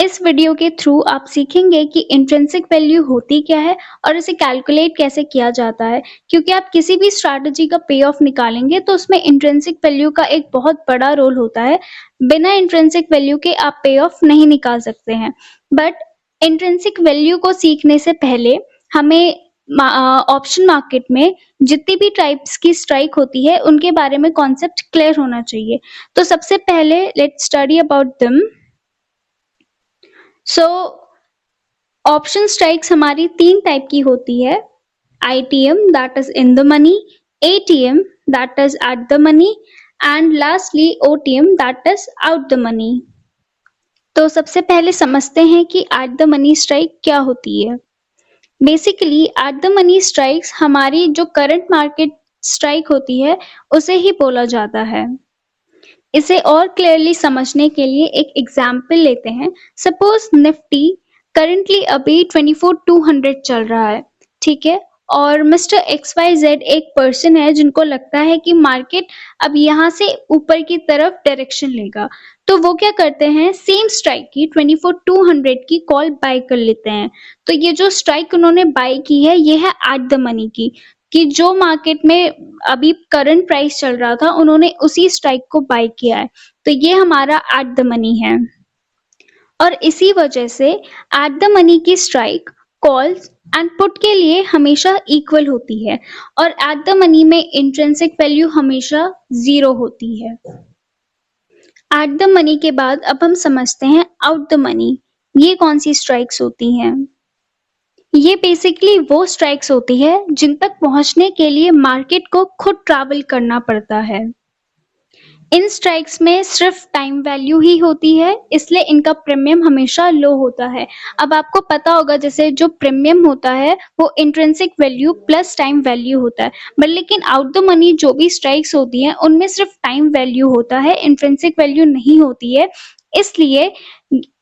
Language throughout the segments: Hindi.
इस वीडियो के थ्रू आप सीखेंगे कि इंट्रिंसिक वैल्यू होती क्या है और इसे कैलकुलेट कैसे किया जाता है, क्योंकि आप किसी भी स्ट्रैटेजी का पे ऑफ निकालेंगे तो उसमें इंट्रिंसिक वैल्यू का एक बहुत बड़ा रोल होता है। बिना इंट्रिंसिक वैल्यू के आप पे ऑफ नहीं निकाल सकते हैं। बट इंट्रिंसिक वैल्यू को सीखने से पहले हमें ऑप्शन मार्केट में जितनी भी टाइप्स की स्ट्राइक होती है उनके बारे में कॉन्सेप्ट क्लियर होना चाहिए। तो सबसे पहले let's study about them. So option strikes हमारी 3 टाइप की होती है। ITM that is in the money, ATM that is at the money and lastly OTM that is out the money। तो सबसे पहले समझते हैं कि at the money strike क्या होती है। Basically at the money strikes हमारी जो करंट मार्केट स्ट्राइक होती है उसे ही बोला जाता है। इसे और क्लियरली समझने के लिए एक एग्जाम्पल लेते हैं। सपोज निफ्टी करंटली अभी 24,200 चल रहा है, ठीक है, और मिस्टर XYZ एक पर्सन है जिनको लगता है कि मार्केट अब यहाँ से ऊपर की तरफ डायरेक्शन लेगा, तो वो क्या करते हैं, सेम स्ट्राइक की 24,200 की कॉल बाय कर लेते हैं। तो ये जो स्ट्राइक उन्होंने बाय की है ये है एट द मनी की, कि जो मार्केट में अभी करंट प्राइस चल रहा था उन्होंने उसी स्ट्राइक को बाय किया है, तो ये हमारा एट द मनी है। और इसी वजह से एट द मनी की स्ट्राइक कॉल्स एंड पुट के लिए हमेशा इक्वल होती है और एट द मनी में इंट्रिंसिक वैल्यू हमेशा 0 होती है। एट द मनी के बाद अब हम समझते हैं आउट द मनी, ये कौन सी स्ट्राइक्स होती हैं। ये बेसिकली वो स्ट्राइक्स होती है जिन तक पहुंचने के लिए मार्केट को खुद ट्रैवल करना पड़ता है। इन स्ट्राइक्स में सिर्फ टाइम वैल्यू ही होती है, इसलिए इनका प्रीमियम हमेशा लो होता है। अब आपको पता होगा जैसे जो प्रीमियम होता है वो intrinsic value plus time value होता है, बट लेकिन आउट द मनी जो भी स्ट्राइक्स होती हैं उनमें सिर्फ टाइम वैल्यू होता है, इंट्रिंसिक वैल्यू नहीं होती है। इसलिए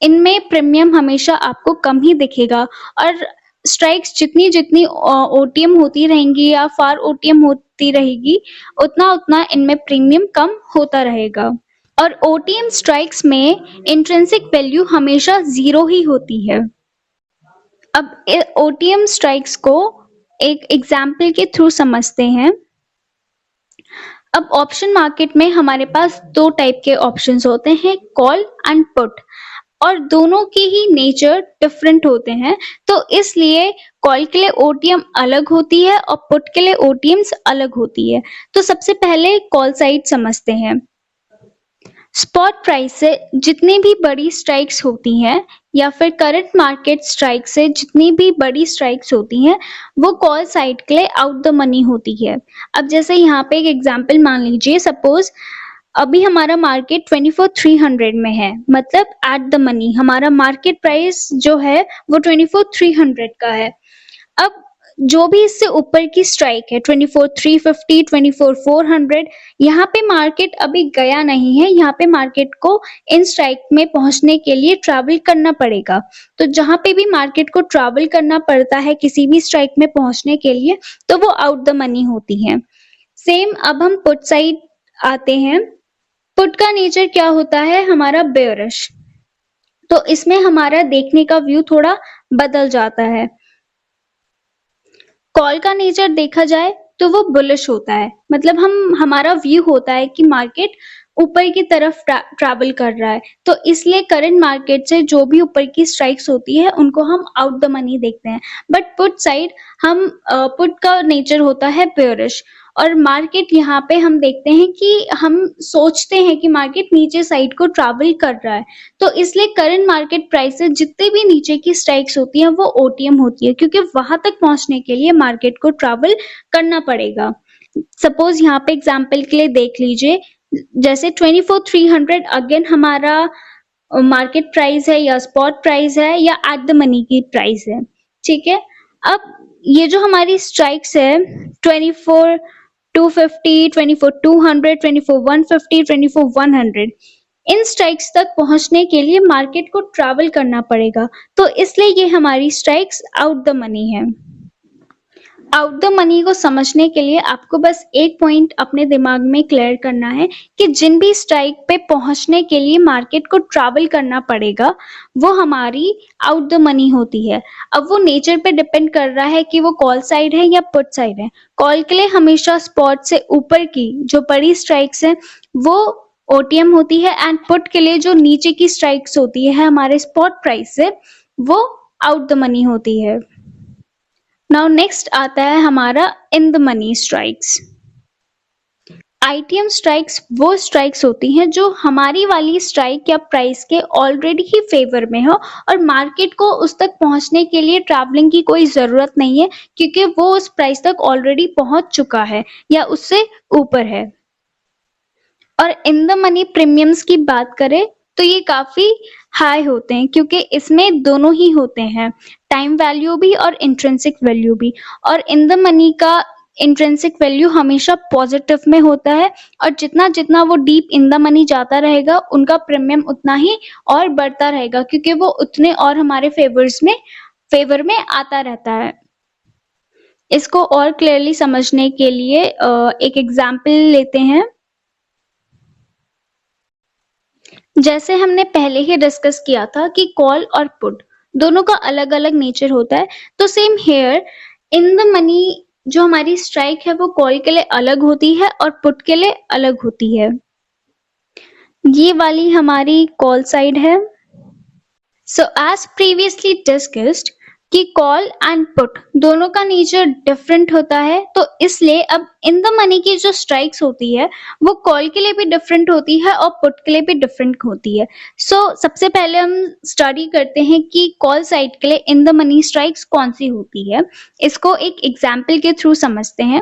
इनमें प्रीमियम हमेशा आपको कम ही दिखेगा और स्ट्राइक्स जितनी जितनी ओटीएम होती रहेंगी या फार ओटीएम होती रहेगी उतना उतना इनमें प्रीमियम कम होता रहेगा। और ओटीएम स्ट्राइक्स में इंट्रिंसिक वैल्यू हमेशा 0 ही होती है। अब ओटीएम स्ट्राइक्स को एक एग्जाम्पल के थ्रू समझते हैं। अब ऑप्शन मार्केट में हमारे पास 2 टाइप के ऑप्शंस होते हैं, कॉल एंड पुट, और दोनों की ही नेचर डिफरेंट होते हैं, तो इसलिए कॉल के लिए ओटीएम अलग होती है और पुट के लिए ओटीएम्स अलग होती है। तो सबसे पहले कॉल साइड समझते हैं। स्पॉट प्राइस से जितनी भी बड़ी स्ट्राइक्स होती हैं या फिर करंट मार्केट स्ट्राइक से जितनी भी बड़ी स्ट्राइक्स होती हैं वो कॉल साइड के लिए आउट द मनी होती है। अब जैसे यहाँ पे एक एग्जांपल मान लीजिए, सपोज अभी हमारा मार्केट 24,300 में है, मतलब एट द मनी हमारा मार्केट प्राइस जो है वो 24,300 का है। अब जो भी इससे ऊपर की स्ट्राइक है 24,350, 24,400, यहाँ पे मार्केट अभी गया नहीं है, यहाँ पे मार्केट को इन स्ट्राइक में पहुंचने के लिए ट्रैवल करना पड़ेगा। तो जहां पे भी मार्केट को ट्रैवल करना पड़ता है किसी भी स्ट्राइक में पहुंचने के लिए तो वो आउट द मनी होती है। सेम अब हम पुट साइड आते हैं। पुट का नेचर क्या होता है, हमारा बेयरिश, तो इसमें हमारा देखने का व्यू थोड़ा बदल जाता है। कॉल का नेचर देखा जाए तो वो बुलिश होता है, मतलब हमारा व्यू होता है कि मार्केट ऊपर की तरफ ट्रैवल कर रहा है, तो इसलिए करंट मार्केट से जो भी ऊपर की स्ट्राइक्स होती है उनको हम आउट द मनी देखते हैं। बट पुट साइड हम पुट का नेचर होता है बेयरिश, और मार्केट यहाँ पे हम देखते हैं कि हम सोचते हैं कि मार्केट नीचे साइड को ट्रैवल कर रहा है, तो इसलिए करंट मार्केट प्राइस से जितने भी नीचे की स्ट्राइक्स होती हैं वो ओटीएम होती है, क्योंकि वहां तक पहुंचने के लिए मार्केट को ट्रैवल करना पड़ेगा। सपोज यहाँ पे एग्जांपल के लिए देख लीजिए, जैसे 24,300 अगेन हमारा मार्केट प्राइस है या स्पॉट प्राइस है या एट द मनी की प्राइस है, ठीक है। अब ये जो हमारी स्ट्राइक्स है 24,250, 24,200, 24,150, 24,100, इन स्ट्राइक्स तक पहुंचने के लिए मार्केट को ट्रैवल करना पड़ेगा, तो इसलिए ये हमारी स्ट्राइक्स आउट द मनी है। आउट द मनी को समझने के लिए आपको बस एक पॉइंट अपने दिमाग में क्लियर करना है कि जिन भी स्ट्राइक पे पहुंचने के लिए मार्केट को ट्रैवल करना पड़ेगा वो हमारी आउट द मनी होती है। अब वो नेचर पे डिपेंड कर रहा है कि वो कॉल साइड है या पुट साइड है। कॉल के लिए हमेशा स्पॉट से ऊपर की जो बड़ी स्ट्राइक्स है वो ओटीएम होती है एंड पुट के लिए जो नीचे की स्ट्राइक्स होती है हमारे स्पॉट प्राइस से वो आउट द मनी होती है। नाउ नेक्स्ट आता है हमारा इन the money strikes. ITM strikes वो स्ट्राइक्स होती हैं जो हमारी वाली स्ट्राइक या प्राइस के ऑलरेडी ही फेवर में हो और मार्केट को उस तक पहुंचने के लिए ट्रैवलिंग की कोई जरूरत नहीं है क्योंकि वो उस प्राइस तक ऑलरेडी पहुंच चुका है या उससे ऊपर है। और इन द मनी प्रीमियम्स की बात करें तो ये काफी हाई होते हैं क्योंकि इसमें दोनों ही होते हैं, टाइम वैल्यू भी और इंट्रिंसिक वैल्यू भी। और इन द मनी का इंट्रिंसिक वैल्यू हमेशा पॉजिटिव में होता है और जितना जितना वो डीप इन द मनी जाता रहेगा उनका प्रीमियम उतना ही और बढ़ता रहेगा क्योंकि वो उतने और हमारे फेवर में आता रहता है। इसको और क्लियरली समझने के लिए एक एग्जाम्पल लेते हैं। जैसे हमने पहले ही डिस्कस किया था कि कॉल और पुट दोनों का अलग अलग नेचर होता है, तो same here in the money जो हमारी स्ट्राइक है वो कॉल के लिए अलग होती है और पुट के लिए अलग होती है। ये वाली हमारी कॉल साइड है। सो एज प्रीवियसली डिस्कस्ड कि कॉल एंड पुट दोनों का नेचर डिफरेंट होता है, तो इसलिए अब इन द मनी की जो स्ट्राइक्स होती है वो कॉल के लिए भी डिफरेंट होती है और पुट के लिए भी डिफरेंट होती है। सबसे पहले हम स्टडी करते हैं कि कॉल साइड के लिए इन द मनी स्ट्राइक्स कौन सी होती है। इसको एक एग्जाम्पल के थ्रू समझते हैं।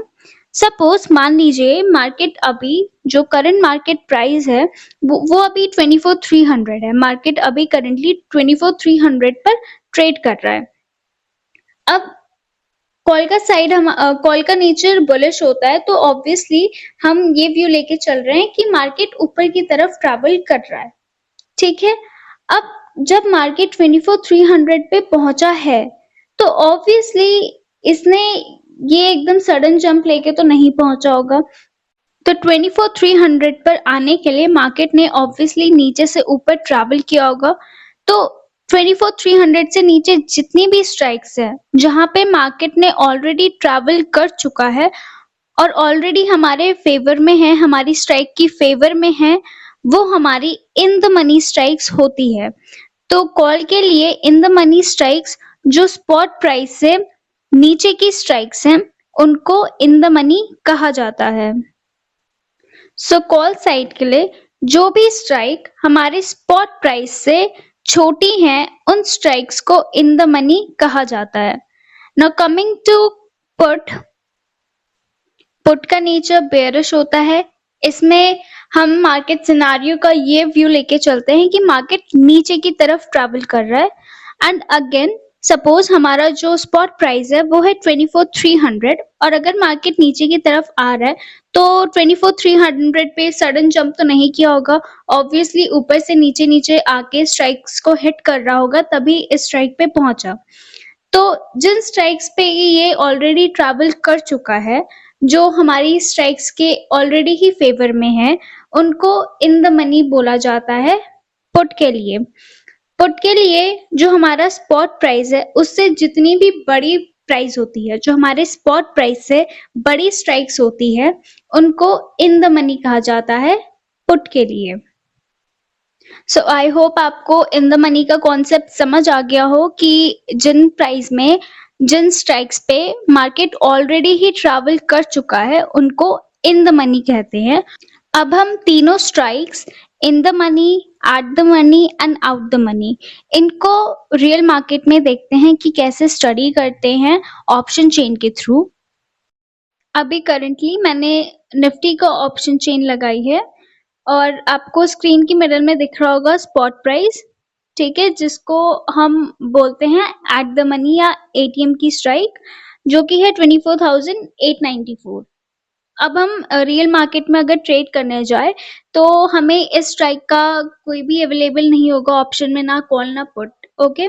सपोज मान लीजिए मार्केट अभी जो करंट मार्केट प्राइस है वो अभी 24,300 है। मार्केट अभी करंटली 24,300 पर ट्रेड कर रहा है। अब कॉल का नेचर बुलिश होता है, तो ऑब्वियसली हम ये व्यू लेके चल रहे हैं कि मार्केट ऊपर की तरफ ट्रैवल कर रहा है। ठीक है, अब जब मार्केट 24,300 पे पहुंचा है तो ऑब्वियसली इसने ये एकदम सडन जंप लेके तो नहीं पहुंचा होगा। तो 24,300 पर आने के लिए मार्केट ने ऑब्वियसली नीचे से ऊपर ट्रैवल किया होगा। तो 24,300 से नीचे जितनी भी स्ट्राइक्स है जहां पे मार्केट ने ऑलरेडी ट्रैवल कर चुका है और ऑलरेडी हमारे फेवर में है, हमारी स्ट्राइक की फेवर में है, वो हमारी इन द मनी स्ट्राइक्स होती है। तो कॉल के लिए इन द मनी स्ट्राइक्स जो स्पॉट प्राइस से नीचे की स्ट्राइक्स हैं उनको इन द मनी कहा जाता है। कॉल साइड के लिए जो भी स्ट्राइक हमारे स्पॉट प्राइस से छोटी है उन स्ट्राइक्स को इन द मनी कहा जाता है। Now coming to put, put का नेचर बेयरिश होता है। इसमें हम मार्केट सिनारियो का ये व्यू लेके चलते हैं कि मार्केट नीचे की तरफ ट्रैवल कर रहा है एंड अगेन सपोज हमारा जो स्पॉट प्राइस है वो है 24,300 और अगर मार्केट नीचे की तरफ आ रहा है तो 24,300 पे सडन जंप तो नहीं किया होगा, ऑब्वियसली ऊपर से नीचे नीचे आके स्ट्राइक्स को हिट कर रहा होगा तभी इस स्ट्राइक पे पहुंचा। तो जिन स्ट्राइक्स पे ये ऑलरेडी ट्रैवल कर चुका है, जो हमारी स्ट्राइक्स के ऑलरेडी ही फेवर में है, उनको इन द मनी बोला जाता है। पुट के लिए, पुट के लिए जो हमारा स्पॉट प्राइस है उससे जितनी भी बड़ी प्राइस होती है, जो हमारे स्पॉट प्राइस से बड़ी स्ट्राइक्स होती है, उनको इन द मनी कहा जाता है पुट के लिए। आई होप आपको इन द मनी का कॉन्सेप्ट समझ आ गया हो कि जिन प्राइस में जिन स्ट्राइक्स पे मार्केट ऑलरेडी ही ट्रैवल कर चुका है उनको इन द मनी कहते हैं। अब हम तीनों strikes in the money, eight the money and out the money, इनको रियल मार्केट में देखते हैं कि कैसे स्टडी करते हैं ऑप्शन चेन के थ्रू। अभी करंटली मैंने निफ्टी का ऑप्शन चेन लगाई है और आपको स्क्रीन की मिडल में दिख रहा होगा स्पॉट प्राइस, ठीक है, जिसको हम बोलते हैं एट द मनी या एटीएम की स्ट्राइक, जो कि है 24,894। अब हम रियल मार्केट में अगर ट्रेड करने जाए तो हमें इस स्ट्राइक का कोई भी अवेलेबल नहीं होगा ऑप्शन में, ना कॉल ना पुट। ओके,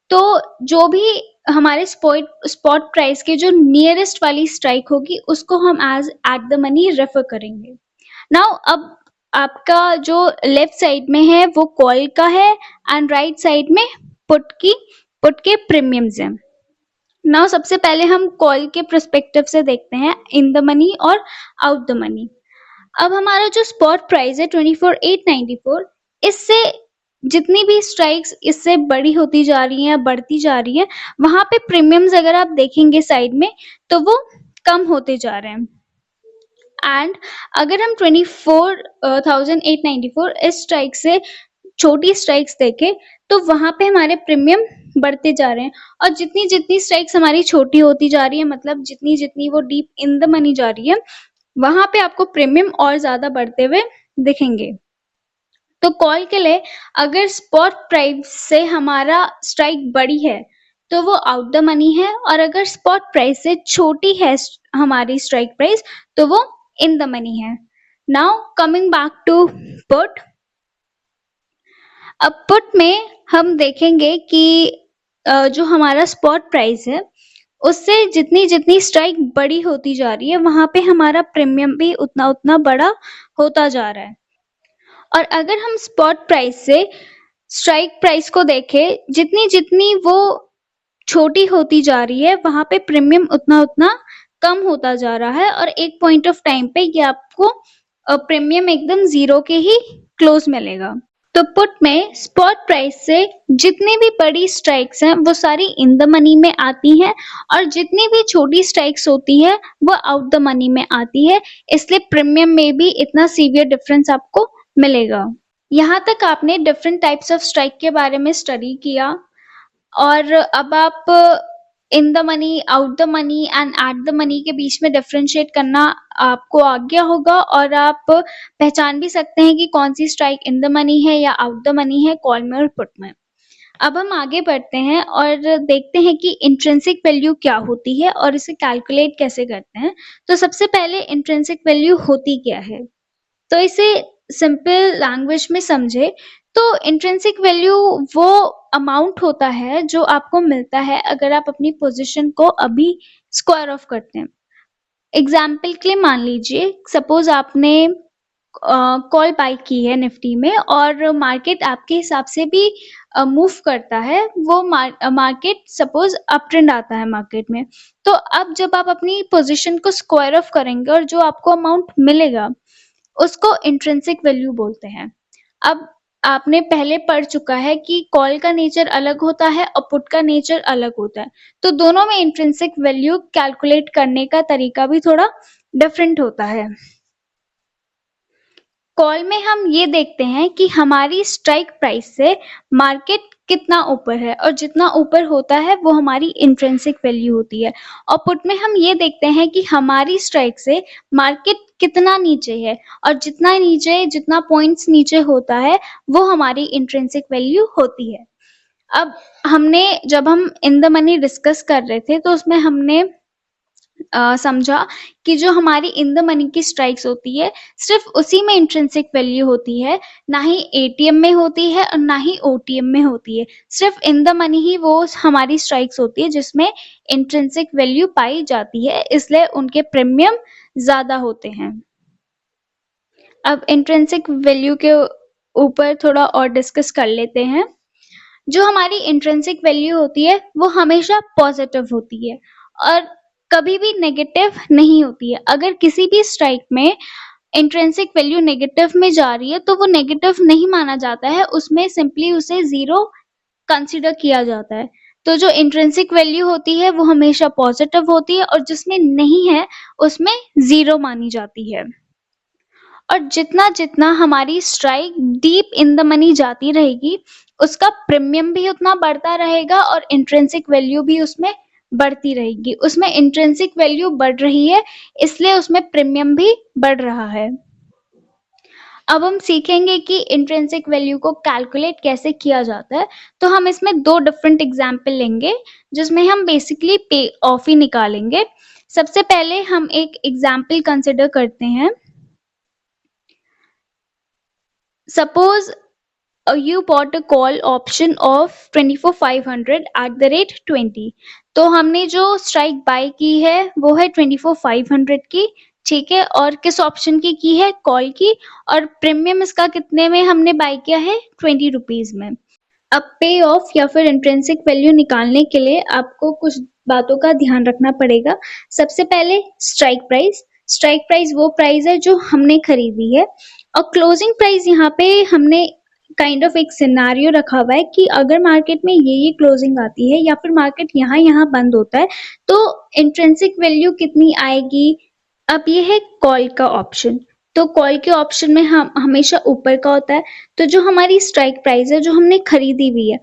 तो जो भी हमारे स्पॉट प्राइस के जो नियरेस्ट वाली स्ट्राइक होगी उसको हम as at the money refer करेंगे। नाउ अब आपका जो लेफ्ट साइड में है वो कॉल का है एंड राइट साइड में पुट के प्रीमियम्स हैं। नाउ सबसे पहले हम कॉल के पर्सपेक्टिव से देखते हैं इन द मनी और आउट द मनी। अब हमारा जो स्पॉट प्राइस है 24,894, इससे जितनी भी स्ट्राइक्स इससे बड़ी होती जा रही हैं, बढ़ती जा रही हैं, वहां पे प्रीमियम्स अगर आप देखेंगे साइड में तो वो कम होते जा रहे हैं। एंड अगर हम 24,894 इस स्ट्राइक से छोटी स्ट्राइक्स देखें तो वहां पे हमारे प्रीमियम बढ़ते जा रहे हैं, और जितनी जितनी स्ट्राइक्स हमारी छोटी होती जा रही है, मतलब जितनी जितनी वो डीप इन द मनी जा रही है, वहां पे आपको प्रीमियम और ज्यादा बढ़ते हुए दिखेंगे। तो कॉल के लिए अगर स्पॉट प्राइस से हमारा स्ट्राइक बड़ी है तो वो आउट द मनी है, और अगर स्पॉट प्राइस से छोटी है हमारी स्ट्राइक प्राइस तो वो इन द मनी है। Now coming back to put. अब पुट में हम देखेंगे कि जो हमारा स्पॉट प्राइस है उससे जितनी जितनी स्ट्राइक बड़ी होती जा रही है वहां पे हमारा प्रीमियम भी उतना उतना बड़ा होता जा रहा है। और अगर हम स्पॉट प्राइस से स्ट्राइक प्राइस को देखें, जितनी जितनी वो छोटी होती जा रही है वहां पे प्रीमियम उतना उतना कम होता जा रहा है, और एक पॉइंट ऑफ टाइम पे ये आपको प्रीमियम एकदम जीरो के ही क्लोज मिलेगा। तो पुट में स्पॉट प्राइस से जितनी भी बड़ी स्ट्राइक्स हैं वो सारी इन द मनी में आती हैं, और जितनी भी छोटी स्ट्राइक्स होती है वो आउट द मनी में आती है, इसलिए प्रीमियम में भी इतना सीवियर डिफरेंस आपको मिलेगा। यहाँ तक आपने डिफरेंट टाइप्स ऑफ स्ट्राइक के बारे में स्टडी किया, और अब आप इन the money, out the money and eight the money के बीच में डिफरेंशिएट करना आपको आ गया होगा, और आप पहचान भी सकते हैं कि कौन सी स्ट्राइक इन द मनी है या आउट द मनी है कॉल में और पुट में। अब हम आगे बढ़ते हैं और देखते हैं कि इंट्रिंसिक वैल्यू क्या होती है और इसे कैलकुलेट कैसे करते हैं। तो सबसे पहले इंट्रिंसिक वैल्यू होती क्या है, तो इसे सिंपल लैंग्वेज में समझे तो इंट्रिंसिक वैल्यू वो अमाउंट होता है जो आपको मिलता है अगर आप अपनी पोजीशन को अभी स्क्वायर ऑफ करते हैं। एग्जाम्पल के लिए मान लीजिए, सपोज आपने कॉल बाय की है निफ्टी में, और मार्केट आपके हिसाब से भी मूव करता है, वो मार्केट सपोज अप ट्रेंड आता है मार्केट में, तो अब जब आप अपनी पोजीशन को स्क्वायर ऑफ करेंगे और जो आपको अमाउंट मिलेगा उसको इंट्रिंसिक वैल्यू बोलते हैं। अब आपने पहले पढ़ चुका है कि कॉल का नेचर अलग होता है और पुट का नेचर अलग होता है, तो दोनों में इंट्रिंसिक वैल्यू कैलकुलेट करने का तरीका भी थोड़ा डिफरेंट होता है। कॉल में हम ये देखते हैं कि हमारी स्ट्राइक प्राइस से मार्केट कितना ऊपर है, और जितना ऊपर होता है वो हमारी इंट्रिंसिक वैल्यू होती है। और पुट में हम ये देखते हैं कि हमारी स्ट्राइक से मार्केट कितना नीचे है, और जितना नीचे, जितना पॉइंट्स नीचे होता है वो हमारी इंट्रिंसिक वैल्यू होती है। अब जब हम इन द मनी डिस्कस कर रहे थे तो उसमें हमने समझा कि जो हमारी इन द मनी की स्ट्राइक्स होती है सिर्फ उसी में इंट्रिंसिक वैल्यू होती है, ना ही एटीएम में होती है और ना ही ओटीएम में होती है। सिर्फ इन द मनी ही वो हमारी स्ट्राइक्स होती है जिसमें इंट्रिंसिक वैल्यू पाई जाती है, इसलिए उनके प्रीमियम ज्यादा होते हैं। अब इंट्रिंसिक वैल्यू के ऊपर थोड़ा और डिस्कस कर लेते हैं। जो हमारी इंट्रिंसिक वैल्यू होती है वो हमेशा पॉजिटिव होती है और कभी भी नेगेटिव नहीं होती है। अगर किसी भी स्ट्राइक में इंट्रिंसिक वैल्यू नेगेटिव में जा रही है तो वो नेगेटिव नहीं माना जाता है, उसमें सिंपली उसे जीरो कंसिडर किया जाता है। तो जो इंट्रिंसिक वैल्यू होती है वो हमेशा पॉजिटिव होती है, और जिसमें नहीं है उसमें जीरो मानी जाती है। और जितना जितना हमारी strike deep in the money जाती रहेगी उसका प्रीमियम भी उतना बढ़ता रहेगा और इंट्रिंसिक वैल्यू भी उसमें बढ़ती रहेगी। उसमें इंट्रिंसिक वैल्यू बढ़ रही है इसलिए उसमें प्रीमियम भी बढ़ रहा है। अब हम सीखेंगे कि इंट्रिंसिक वैल्यू को कैलकुलेट कैसे किया जाता है। तो हम इसमें दो डिफरेंट एग्जाम्पल लेंगे जिसमें हम बेसिकली पे ऑफ ही निकालेंगे। सबसे पहले हम एक एग्जाम्पल कंसिडर करते हैं। Suppose you bought a call option of 24,500 at the rate 20। तो हमने जो स्ट्राइक बाय की है वो है 24,500 की, ठीक है, और किस ऑप्शन की है, कॉल की, और प्रीमियम इसका कितने में हमने बाय किया है, 20 रुपीज में। अब पे ऑफ या फिर इंट्रिंसिक वैल्यू निकालने के लिए आपको कुछ बातों का ध्यान रखना पड़ेगा। सबसे पहले स्ट्राइक प्राइस। स्ट्राइक प्राइस वो प्राइस है जो हमने खरीदी है, और क्लोजिंग प्राइस यहाँ पे हमने काइंड ऑफ एक सिनारियो रखा हुआ है कि अगर मार्केट में ये क्लोजिंग आती है या फिर मार्केट यहाँ बंद होता है तो इंट्रिंसिक वैल्यू कितनी आएगी। अब ये है कॉल का ऑप्शन, तो कॉल के ऑप्शन में हम हमेशा ऊपर का होता है। तो जो हमारी स्ट्राइक प्राइस है जो हमने खरीदी हुई है,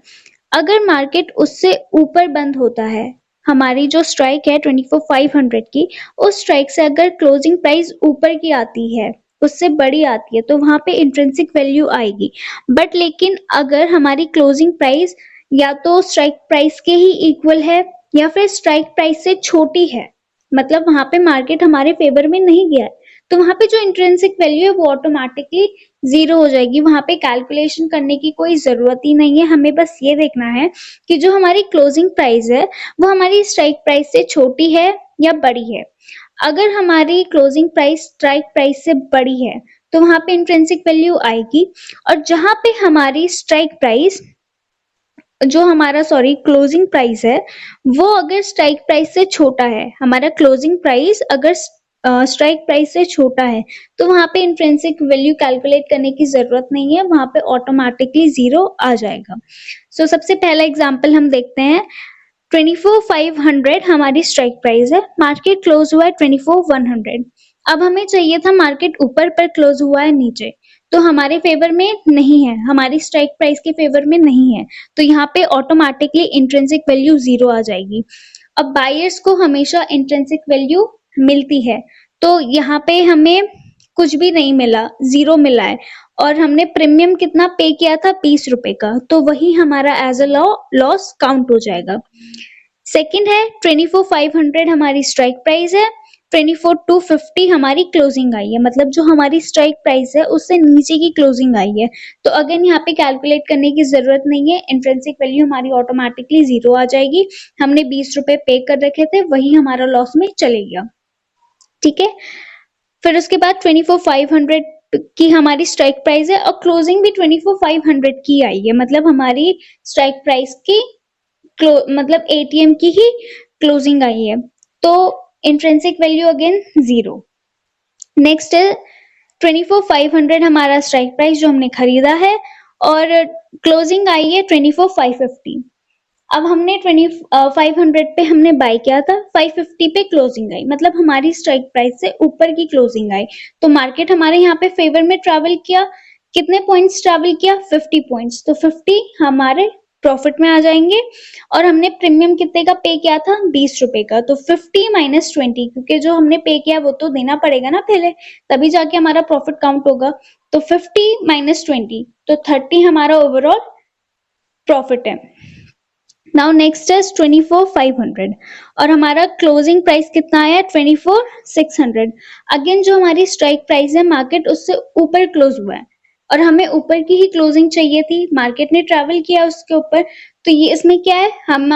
अगर मार्केट उससे ऊपर बंद होता है, हमारी जो स्ट्राइक है 24,500 की, उस स्ट्राइक से अगर क्लोजिंग प्राइस ऊपर की आती है, उससे बड़ी आती है, तो वहां पे इंट्रिंसिक वैल्यू आएगी। बट लेकिन अगर हमारी क्लोजिंग प्राइस या तो स्ट्राइक प्राइस के ही इक्वल है या फिर स्ट्राइक प्राइस से छोटी है, मतलब वहां पे मार्केट हमारे फेवर में नहीं गया है, तो वहां पे जो इंट्रिंसिक वैल्यू है वो ऑटोमेटिकली जीरो हो जाएगी। वहां पे कैलकुलेशन करने की कोई जरूरत ही नहीं है, हमें बस ये देखना है कि जो हमारी क्लोजिंग प्राइस है वो हमारी स्ट्राइक प्राइस से छोटी है या बड़ी है। अगर हमारी क्लोजिंग प्राइस स्ट्राइक प्राइस से बड़ी है तो वहां पे इंट्रिंसिक वैल्यू आएगी, और जहां पे हमारी स्ट्राइक प्राइस जो हमारा क्लोजिंग प्राइस है वो अगर स्ट्राइक प्राइस से छोटा है, हमारा क्लोजिंग प्राइस अगर स्ट्राइक प्राइस से छोटा है, तो वहां पे इंट्रिंसिक वैल्यू कैलकुलेट करने की जरूरत नहीं है, वहां पे ऑटोमेटिकली जीरो आ जाएगा। सबसे पहला एग्जांपल हम देखते हैं। 24,500 हमारी स्ट्राइक प्राइस है, मार्केट क्लोज हुआ है 24,100। अब हमें चाहिए था मार्केट ऊपर पर क्लोज हुआ है नीचे, तो हमारे फेवर में नहीं है, हमारी स्ट्राइक प्राइस के फेवर में नहीं है, तो यहाँ पे ऑटोमेटिकली इंट्रिंसिक वैल्यू जीरो आ जाएगी। अब बायर्स को हमेशा इंट्रिंसिक वैल्यू मिलती है, तो यहाँ पे हमें कुछ भी नहीं मिला, जीरो मिला है, और हमने प्रीमियम कितना पे किया था, 20 रुपए का, तो वही हमारा एज अ लॉस काउंट हो जाएगा। सेकंड है 24,500 हमारी स्ट्राइक प्राइस है, 24,250 हमारी क्लोजिंग आई है, मतलब जो हमारी स्ट्राइक प्राइस है उससे नीचे की क्लोजिंग आई है, तो अगेन यहाँ पे कैलकुलेट करने की जरूरत नहीं है, इंट्रिंसिक वैल्यू हमारी ऑटोमेटिकली जीरो आ जाएगी। हमने 20 रुपए पे कर रखे थे, वही हमारा लॉस में चले गया, ठीक है। फिर उसके बाद 24,500 की हमारी स्ट्राइक प्राइस है और क्लोजिंग भी 24,500 की आई है, मतलब हमारी स्ट्राइक प्राइस की मतलब एटीएम की ही क्लोजिंग आई है, तो intrinsic value again zero. Next है 24,500 हमारा स्ट्राइक प्राइस जो हमने खरीदा है, और क्लोजिंग आई है 24,550। अब हमने 2500 पे हमने बाय किया था, 550 पे क्लोजिंग आई, मतलब हमारी स्ट्राइक प्राइस से ऊपर की क्लोजिंग आई, तो मार्केट हमारे यहाँ पे फेवर में ट्रैवल किया। कितने पॉइंट्स ट्रैवल किया, 50 पॉइंट्स, तो 50 हमारे प्रॉफिट में आ जाएंगे। और हमने प्रीमियम कितने का पे किया था, 20 रुपए का, तो 50 माइनस 20, क्योंकि जो हमने पे किया वो तो देना पड़ेगा ना पहले, तभी जाके हमारा प्रॉफिट काउंट होगा, तो 50 माइनस 20, तो 30 हमारा ओवरऑल प्रॉफिट है। नाउ नेक्स्ट इज 24,500 और हमारा क्लोजिंग प्राइस कितना आया, 24,600। अगेन जो हमारी स्ट्राइक प्राइस है मार्केट उससे ऊपर क्लोज हुआ है, और हमें ऊपर की ही क्लोजिंग चाहिए थी, मार्केट ने ट्रैवल किया उसके ऊपर, तो ये इसमें क्या है, हम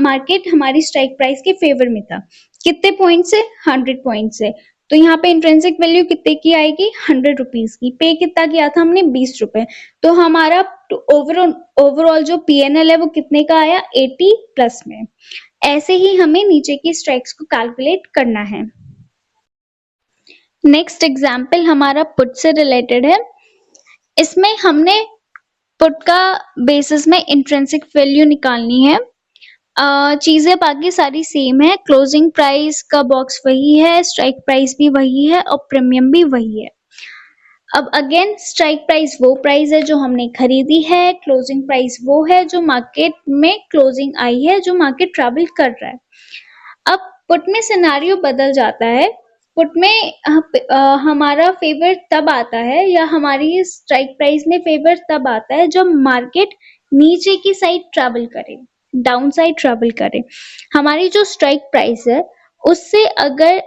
मार्केट हमारी स्ट्राइक प्राइस के फेवर में था। कितने पॉइंट से, 100 पॉइंट से, तो यहाँ पे इंट्रिंसिक वैल्यू कितने की आएगी, 100 रुपीज की। पे कितना किया था हमने, 20 रुपए, तो हमारा ओवरऑल जो पीएनएल है वो कितने का आया, 80 प्लस में। ऐसे ही हमें नीचे की स्ट्राइक्स को कैलकुलेट करना है। नेक्स्ट एग्जाम्पल हमारा पुट से रिलेटेड है। इसमें हमने पुट का बेसिस में इंट्रिंसिक वैल्यू निकालनी है। चीजें बाकी सारी सेम है, क्लोजिंग प्राइस का बॉक्स वही है, स्ट्राइक प्राइस भी वही है और प्रीमियम भी वही है। अब अगेन स्ट्राइक प्राइस वो प्राइस है जो हमने खरीदी है, क्लोजिंग प्राइस वो है जो मार्केट में क्लोजिंग आई है, जो मार्केट ट्रैवल कर रहा है। अब पुट में सिनेरियो बदल जाता है, पुट में हमारा फेवर तब आता है या हमारी स्ट्राइक प्राइस में फेवर तब आता है जब मार्केट नीचे की साइड ट्रैवल करे, डाउन साइड ट्रैवल करे। हमारी जो स्ट्राइक प्राइस है उससे अगर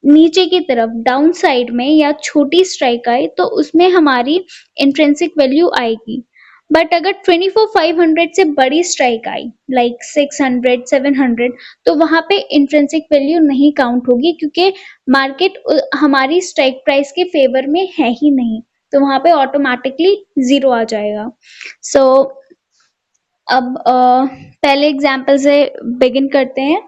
नीचे की तरफ डाउन साइड में या छोटी स्ट्राइक आए तो उसमें हमारी इंट्रिंसिक वैल्यू आएगी। बट अगर 24,500 से बड़ी स्ट्राइक आई लाइक 600 700, तो वहां पे इंट्रिंसिक वैल्यू नहीं काउंट होगी, क्योंकि मार्केट हमारी स्ट्राइक प्राइस के फेवर में है ही नहीं, तो वहां पे ऑटोमेटिकली जीरो आ जाएगा। सो अब पहले एग्जाम्पल से बिगिन करते हैं।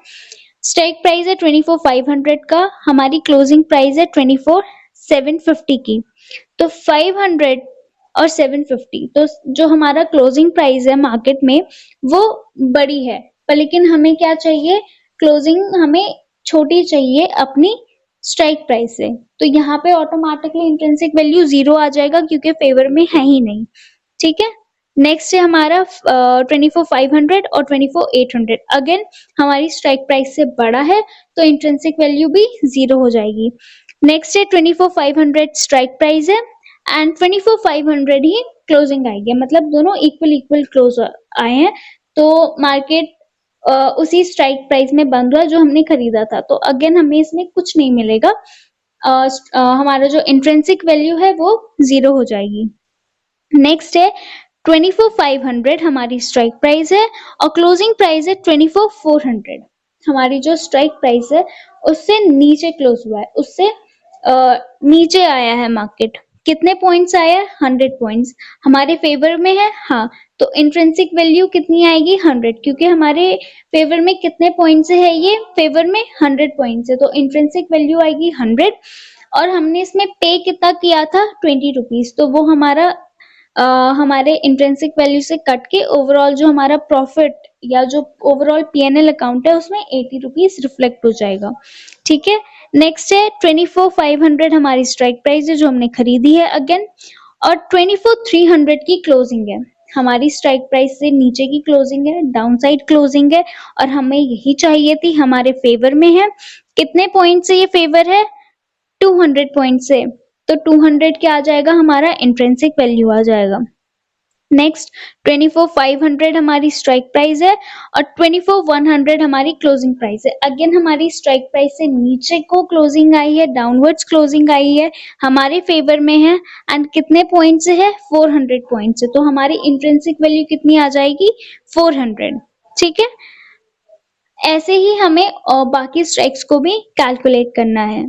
स्ट्राइक प्राइस है 24,500 का, हमारी क्लोजिंग प्राइस है 24,750 की। तो 500 और 750, तो जो हमारा क्लोजिंग प्राइस है मार्केट में वो बड़ी है, पर लेकिन हमें क्या चाहिए, क्लोजिंग हमें छोटी चाहिए अपनी स्ट्राइक प्राइस से, तो यहाँ पे ऑटोमेटिकली इंट्रिंसिक वैल्यू जीरो आ जाएगा क्योंकि फेवर में है ही नहीं। ठीक है, नेक्स्ट है हमारा 24,500 और 24,800। अगेन हमारी स्ट्राइक प्राइस से बड़ा है तो इंट्रिंसिक वैल्यू भी जीरो हो जाएगी। नेक्स्ट है 24,500 स्ट्राइक प्राइस है एंड 24,500 ही क्लोजिंग आएगी, मतलब दोनों इक्वल इक्वल क्लोज आए हैं, तो मार्केट उसी स्ट्राइक प्राइस में बंद हुआ जो हमने खरीदा था, तो अगेन हमें इसमें कुछ नहीं मिलेगा। हमारा जो इंट्रिंसिक वैल्यू है वो जीरो हो जाएगी। नेक्स्ट है 24,500 हमारी स्ट्राइक प्राइस है और क्लोजिंग प्राइस है 24,400। हमारी जो स्ट्राइक प्राइस है उससे नीचे क्लोज हुआ है, उससे नीचे आया है मार्केट। कितने पॉइंट्स आया है? 100 पॉइंट्स हमारे फेवर में है। हाँ, तो इंट्रिंसिक वैल्यू कितनी आएगी? 100, क्योंकि हमारे फेवर में कितने पॉइंट्स है, ये फेवर में 100 पॉइंट्स है, तो इंट्रिंसिक वैल्यू आएगी 100। और हमने इसमें पे कितना किया था? 20 रुपीज, तो वो हमारा हमारे इंट्रिंसिक वैल्यू से कट के ओवरऑल जो हमारा प्रॉफिट या जो ओवरऑल पीएनएल अकाउंट है उसमें 80 रुपीज रिफ्लेक्ट हो जाएगा। ठीक है, नेक्स्ट है 24,500 हमारी स्ट्राइक प्राइस है जो हमने खरीदी है अगेन, और 24,300 की क्लोजिंग है। हमारी स्ट्राइक प्राइस से नीचे की क्लोजिंग है, डाउन साइड क्लोजिंग है, और हमें यही चाहिए थी, हमारे फेवर में है। कितने पॉइंट से ये फेवर है? 200 पॉइंट से, तो 200 क्या आ जाएगा? हमारा इंट्रिंसिक वैल्यू आ जाएगा। नेक्स्ट 24,500 हमारी स्ट्राइक प्राइस है और 24,100 हमारी क्लोजिंग प्राइस है। अगेन हमारी स्ट्राइक प्राइस से नीचे को क्लोजिंग आई है, डाउनवर्ड्स क्लोजिंग आई है, हमारे फेवर में है, एंड कितने पॉइंट से है? 400 पॉइंट से, तो हमारी इंट्रिंसिक वैल्यू कितनी आ जाएगी? 400। ठीक है, ऐसे ही हमें बाकी स्ट्राइक्स को भी कैलकुलेट करना है।